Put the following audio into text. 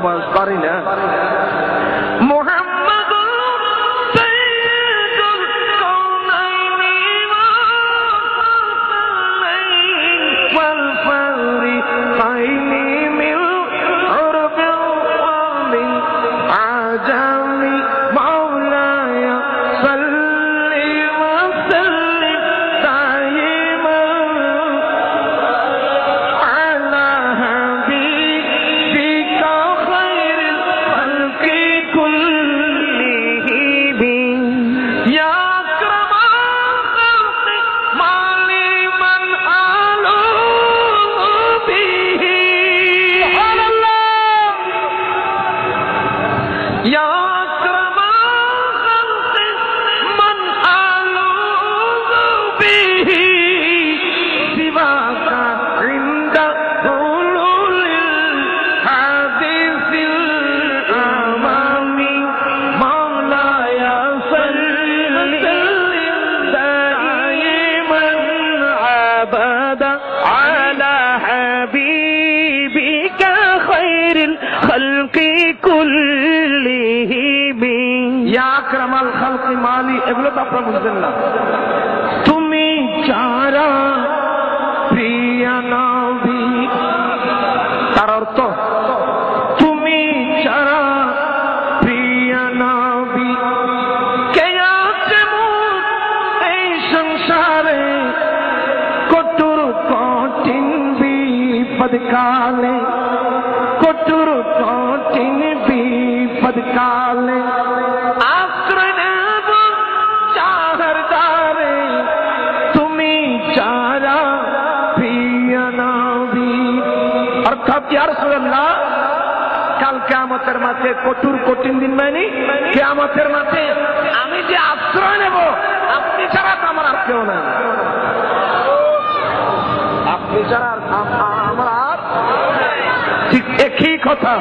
বয়স পারি না। এগুলো তো আপনারা বুঝবেন না। তুমি যারা প্রিয় নবী, তার অর্থ তুমি যারা প্রিয় নবী, কে আছে মোর এই সংসারে কঠোর কঠিন বিপদ কালে, কঠোর কঠিন বিপদ কালে কাল কিয়ামতের মাঠে কঠোর কঠিন দিন মানে কিয়ামতের মাঠে আমি যে আশ্রয় নেব আপনি ছাড়া তো আমার আর কেউ নাই, আপনি ছাড়া আমার আর ঠিক একই কথা।